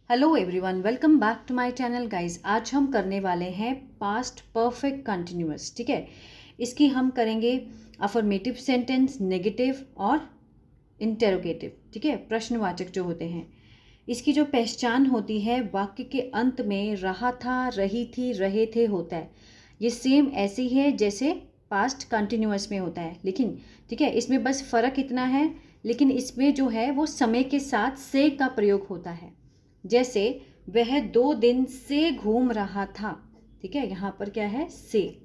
Hello everyone, welcome back to my channel guys. आज हम करने वाले हैं पास्ट परफेक्ट कंटिन्यूअस। ठीक है, इसकी हम करेंगे अफर्मेटिव सेंटेंस, नेगेटिव और इंटेरोगेटिव। ठीक है, प्रश्नवाचक जो होते हैं। इसकी जो पहचान होती है, वाक्य के अंत में रहा था, रही थी, रहे थे होता है। ये सेम ऐसी है जैसे पास्ट कंटिन्यूअस में होता है, लेकिन ठीक है, इसमें बस फ़र्क इतना है, लेकिन इसमें जो है वो समय के साथ से का प्रयोग होता है। जैसे वह 2 दिन से घूम रहा था। ठीक है, यहाँ पर क्या है, से।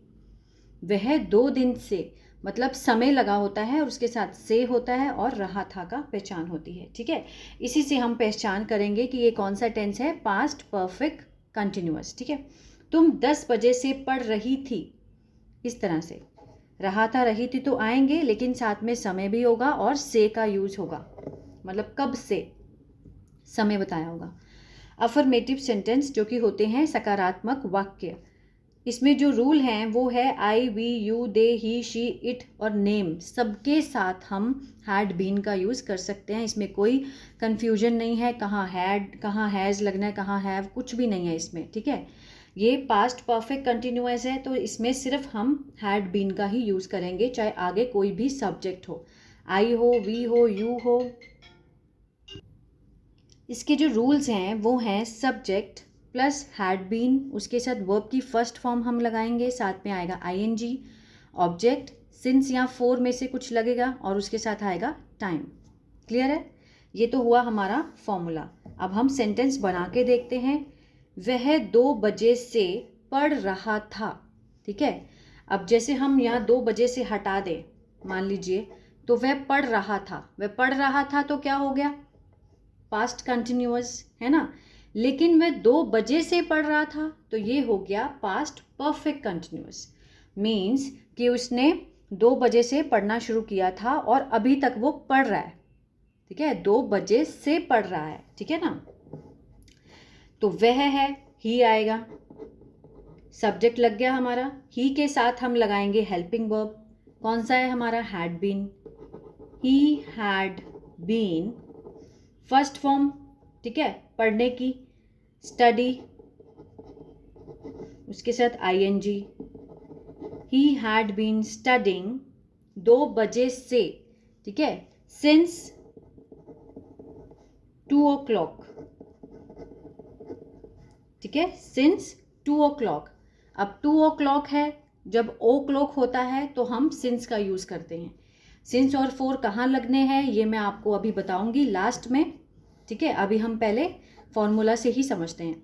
वह 2 दिन से मतलब समय लगा होता है और उसके साथ से होता है और रहा था का पहचान होती है। ठीक है, इसी से हम पहचान करेंगे कि ये कौन सा टेंस है, पास्ट परफेक्ट कंटिन्यूअस। ठीक है, तुम 10 बजे से पढ़ रही थी, इस तरह से। रहा था, रही थी तो आएंगे, लेकिन साथ में समय भी होगा और से का यूज होगा, मतलब कब से समय बताया होगा। अफर्मेटिव सेंटेंस जो कि होते हैं सकारात्मक वाक्य, इसमें जो रूल हैं वो है I, we, you, they, he, she, it और नेम, सबके साथ हम हैड बीन का यूज़ कर सकते हैं। इसमें कोई कंफ्यूजन नहीं है, कहाँ हैड कहाँ हैज़ लगना है, कहाँ हैव, कुछ भी नहीं है इसमें। ठीक है, ये पास्ट परफेक्ट कंटिन्यूअस है, तो इसमें सिर्फ हम हैड बीन का ही यूज़ करेंगे, चाहे आगे कोई भी सब्जेक्ट हो, आई हो, वी हो, यू हो। इसके जो रूल्स हैं वो हैं सब्जेक्ट प्लस हैड बीन, उसके साथ वर्ब की फर्स्ट फॉर्म हम लगाएंगे, साथ में आएगा आईएनजी, ऑब्जेक्ट सिंस या फोर में से कुछ लगेगा और उसके साथ आएगा टाइम। क्लियर है, ये तो हुआ हमारा फॉर्मूला। अब हम सेंटेंस बना के देखते हैं। वह 2 बजे से पढ़ रहा था। ठीक है, अब जैसे हम यहाँ 2 बजे से हटा दें, मान लीजिए, तो वह पढ़ रहा था, वह पढ़ रहा था तो क्या हो गया, पास्ट कंटिन्यूअस है ना। लेकिन वह 2 बजे से पढ़ रहा था तो ये हो गया पास्ट परफेक्ट कंटिन्यूअस। मीन्स कि उसने 2 बजे से पढ़ना शुरू किया था और अभी तक वो पढ़ रहा है। ठीक है, 2 बजे से पढ़ रहा है, ठीक है ना। तो वह है, ही आएगा, सब्जेक्ट लग गया हमारा। ही के साथ हम लगाएंगे हेल्पिंग वर्ब, कौन सा है हमारा, had been. He had been, first form, ठीक है, पढ़ने की, स्टडी, उसके साथ ING. He had been studying 2 बजे से, ठीक है, सिंस 2 o'clock। ठीक है, सिंस 2 o'clock। अब 2 o'clock है, जब ओ क्लॉक होता है तो हम सिंस का यूज़ करते हैं। सिंस और फोर कहाँ लगने हैं ये मैं आपको अभी बताऊंगी लास्ट में। ठीक है, अभी हम पहले फॉर्मूला से ही समझते हैं।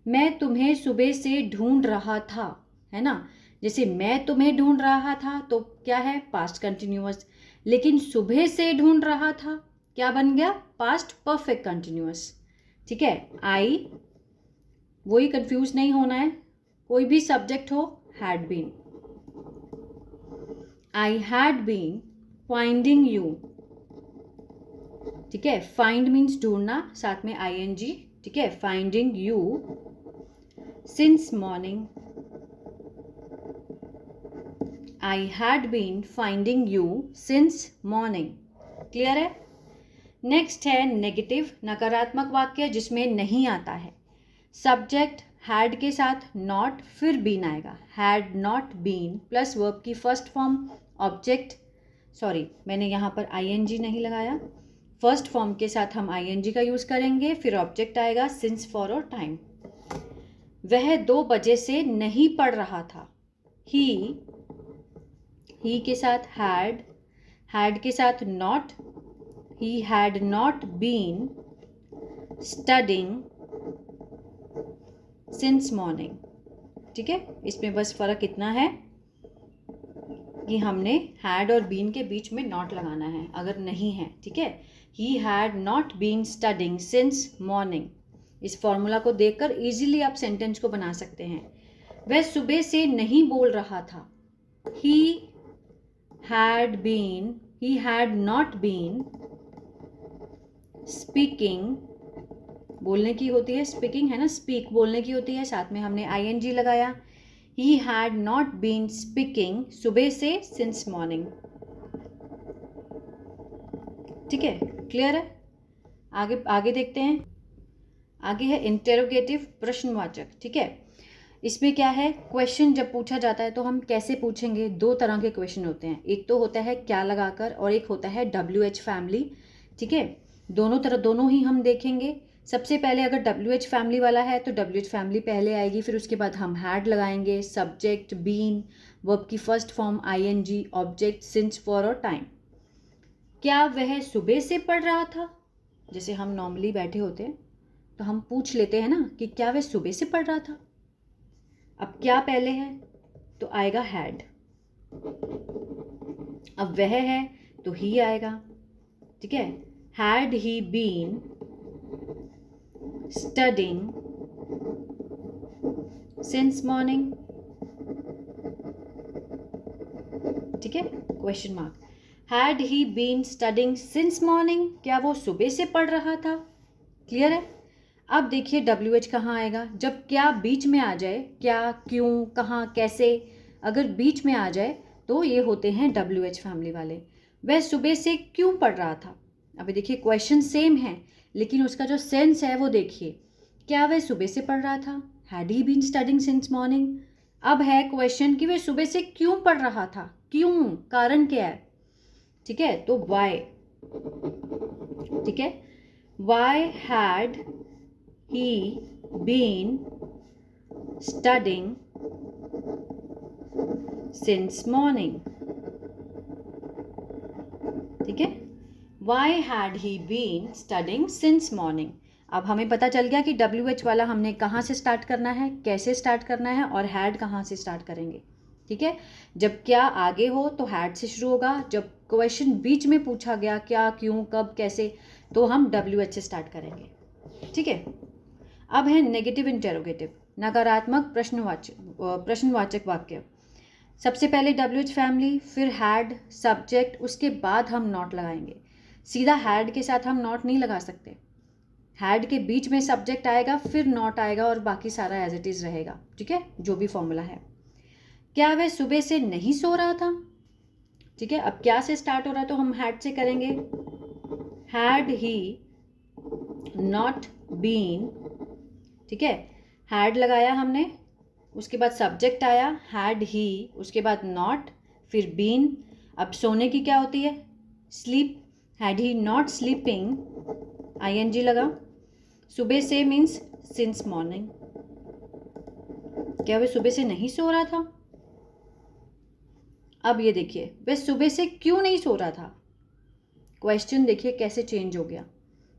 मैं तुम्हें सुबह से ढूंढ रहा था, है ना। जैसे मैं तुम्हें ढूंढ रहा था तो क्या है, पास्ट कंटिन्यूअस। लेकिन सुबह से ढूंढ रहा था क्या बन गया, पास्ट परफेक्ट कंटिन्यूअस। ठीक है, आई, वही कंफ्यूज नहीं होना है, कोई भी सब्जेक्ट हो, had been. I had been finding you. ठीक है, फाइंड मीन्स ढूंढना, साथ में आईएनजी। ठीक है, finding you since morning. I had been finding you since morning. Clear है। नेक्स्ट है नेगेटिव, नकारात्मक वाक्य जिसमें नहीं आता है। सब्जेक्ट हैड के साथ नॉट, फिर बीन आएगा, had not been plus verb की फर्स्ट फॉर्म, ऑब्जेक्ट, सॉरी मैंने यहाँ पर आईएनजी नहीं लगाया, फर्स्ट फॉर्म के साथ हम आईएनजी का यूज़ करेंगे, फिर ऑब्जेक्ट आएगा सिंस, फॉर और टाइम। वह 2 बजे से नहीं पढ़ रहा था। ही के साथ हैड के साथ not, he had not been studying since morning. ठीक है, इसमें बस फ़र्क इतना है कि हमने हैड और बीन के बीच में नॉट लगाना है अगर नहीं है। ठीक है, he had not been studying since morning. इस फॉर्मूला को देखकर इजीली आप सेंटेंस को बना सकते हैं। वह सुबह से नहीं बोल रहा था। He had not been speaking, बोलने की होती है, स्पीकिंग है ना, स्पीक बोलने की होती है, साथ में हमने आईएनजी लगाया। He had not been speaking सुबह से सिंस मॉर्निंग। ठीक है, क्लियर है। आगे आगे देखते हैं। आगे है इंटेरोगेटिव प्रश्नवाचक, ठीक है। इसमें क्या है, क्वेश्चन जब पूछा जाता है तो हम कैसे पूछेंगे, दो तरह के क्वेश्चन होते हैं, एक तो होता है क्या लगाकर और एक होता है WH फैमिली, ठीक है। दोनों ही हम देखेंगे। सबसे पहले अगर WH फैमिली वाला है तो WH फैमिली पहले आएगी, फिर उसके बाद हम हैड लगाएंगे, सब्जेक्ट बीन, वर्ब की first form ING, object since, for और टाइम। क्या वह सुबह से पढ़ रहा था, जैसे हम नॉर्मली बैठे होते हैं तो हम पूछ लेते हैं ना कि क्या वह सुबह से पढ़ रहा था। अब क्या पहले है तो आएगा हैड, अब वह है तो ही आएगा, ठीक है। Had he been studying since morning, ठीक है, question mark. Had he been studying since morning, क्या वो सुबह से पढ़ रहा था। क्लियर है। अब देखिए WH कहाँ आएगा, जब क्या बीच में आ जाए, क्या, क्यों, कहाँ, कैसे, अगर बीच में आ जाए तो ये होते हैं WH फैमिली वाले। वह सुबह से क्यों पढ़ रहा था। अभी देखिए क्वेश्चन सेम है लेकिन उसका जो सेंस है वो देखिए, क्या वह सुबह से पढ़ रहा था, had he been studying since morning. अब है क्वेश्चन कि वह सुबह से क्यों पढ़ रहा था, क्यों, कारण क्या है, ठीक है, तो वाई, ठीक है। Why had he been studying since morning, ठीक है। Why had he been studying since morning। अब हमें पता चल गया कि WH वाला हमने कहाँ से स्टार्ट करना है, कैसे स्टार्ट करना है, और हैड कहाँ से स्टार्ट करेंगे, ठीक है। जब क्या आगे हो तो हैड से शुरू होगा, जब क्वेश्चन बीच में पूछा गया क्या, क्यों, कब, कैसे, तो हम WH से स्टार्ट करेंगे, ठीक है। अब है नेगेटिव इंटेरोगेटिव, नकारात्मक प्रश्नवाचक वाक्य। सबसे पहले WH फैमिली, फिर हैड, सब्जेक्ट, उसके बाद हम नॉट लगाएंगे। सीधा हैड के साथ हम नॉट नहीं लगा सकते, हैड के बीच में सब्जेक्ट आएगा, फिर नॉट आएगा और बाकी सारा एज इट इज़ रहेगा, ठीक है, जो भी फॉर्मूला है। क्या वह सुबह से नहीं सो रहा था, ठीक है। अब क्या से स्टार्ट हो रहा है तो हम हैड से करेंगे। हैड ही नॉट बीन, ठीक है, हैड लगाया हमने, उसके बाद सब्जेक्ट आया हैड ही, उसके बाद नॉट, फिर बीन। अब सोने की क्या होती है, sleep, had he not sleeping, ING लगा। सुबह से मीन्स सिंस मॉर्निंग, क्या वह सुबह से नहीं सो रहा था। अब ये देखिए वह सुबह से क्यों नहीं सो रहा था, क्वेश्चन देखिए कैसे चेंज हो गया,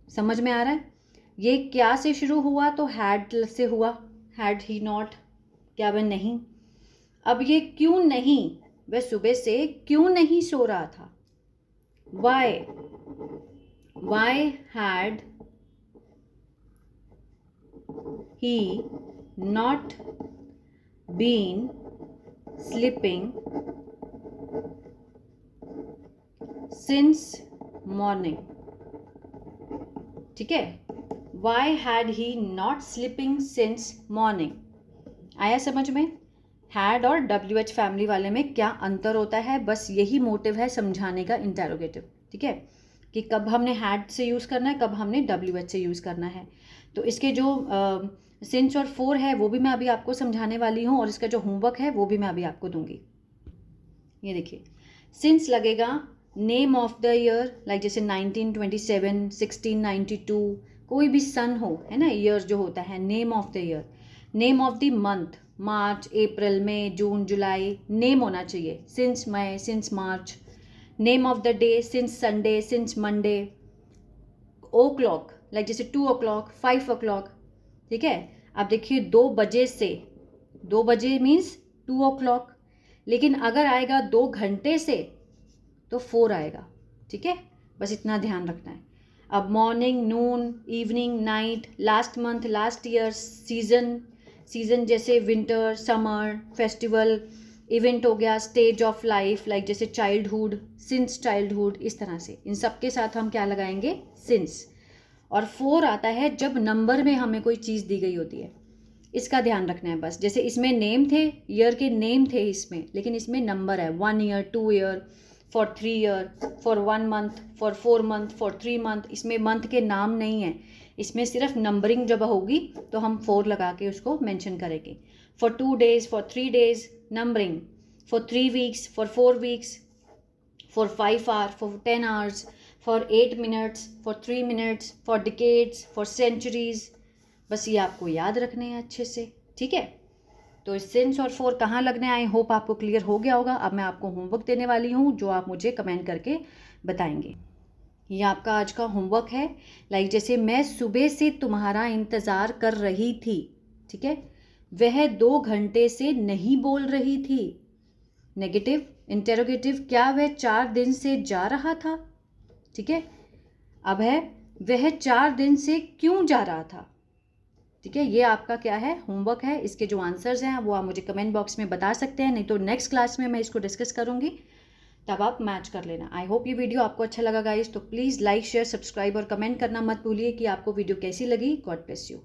समझ में आ रहा है। ये क्या से शुरू हुआ तो हैड से हुआ, हैड ही नॉट, क्या वह नहीं। अब ये क्यों नहीं, वह सुबह से क्यों नहीं सो रहा था, why, why had he not been sleeping since morning, ठीक है। Why had he not sleeping since morning। आया समझ में, हैड और WH फैमिली वाले में क्या अंतर होता है, बस यही मोटिव है समझाने का इंटेरोगेटिव, ठीक है, कि कब हमने हैड से यूज़ करना है, कब हमने WH से यूज़ करना है। तो इसके जो सिंस और फोर है वो भी मैं अभी आपको समझाने वाली हूँ और इसका जो होमवर्क है वो भी मैं अभी आपको दूंगी। ये देखिए सिंस लगेगा name of the year, like जैसे 1927, 1692, कोई भी सन हो, है ना, ईयर जो होता है, name of the year. Name of the month, March, April, May, June, July, name होना चाहिए, since May, since March. Name of the day, since Sunday, since Monday. O'clock, like जैसे 2 o'clock, 5 o'clock, ठीक है। अब देखिए 2 बजे से, 2 बजे मीन्स 2 o'clock, लेकिन अगर आएगा 2 घंटे से तो 4 आएगा, ठीक है, बस इतना ध्यान रखना है। अब morning, noon, evening, night, last month, last year, season, season जैसे विंटर, समर, फेस्टिवल, इवेंट हो गया, स्टेज ऑफ लाइफ, लाइक जैसे चाइल्डहुड, सिंस चाइल्डहुड, इस तरह से इन सब के साथ हम क्या लगाएंगे, सिंस। और 4 आता है जब नंबर में हमें कोई चीज़ दी गई होती है, इसका ध्यान रखना है बस। जैसे इसमें नेम थे, ईयर के नेम थे इसमें, लेकिन इसमें नंबर है, 1 year, 2 year, for 3 year, for 1 month, for 4 month, for 3 month, इसमें मंथ के नाम नहीं है, इसमें सिर्फ नंबरिंग जब होगी तो हम 4 लगा के उसको मेंशन करेंगे। For 2 days, for 3 days numbering, for 3 weeks, for 4 weeks, for 5 hours, for 10 hours, for 8 minutes, for 3 minutes, for decades, for centuries. बस ये आपको याद रखने हैं अच्छे से, ठीक है। तो सिंस और फॉर कहाँ लगने, आई होप आपको क्लियर हो गया होगा। अब मैं आपको होमवर्क देने वाली हूँ जो आप मुझे कमेंट करके बताएंगे। ये आपका आज का होमवर्क है। लाइक जैसे मैं सुबह से तुम्हारा इंतज़ार कर रही थी, ठीक है, वह 2 घंटे से नहीं बोल रही थी। नेगेटिव इंटेरोगेटिव, क्या वह 4 दिन से जा रहा था, ठीक है। अब है वह 4 दिन से क्यों जा रहा था, ठीक है। ये आपका क्या है, होमवर्क है। इसके जो आंसर्स हैं वो आप मुझे कमेंट बॉक्स में बता सकते हैं, नहीं तो नेक्स्ट क्लास में मैं इसको डिस्कस करूँगी, तब आप मैच कर लेना। आई होप ये वीडियो आपको अच्छा लगा गाइस। तो प्लीज़ लाइक शेयर सब्सक्राइब और कमेंट करना मत भूलिए कि आपको वीडियो कैसी लगी। God bless you.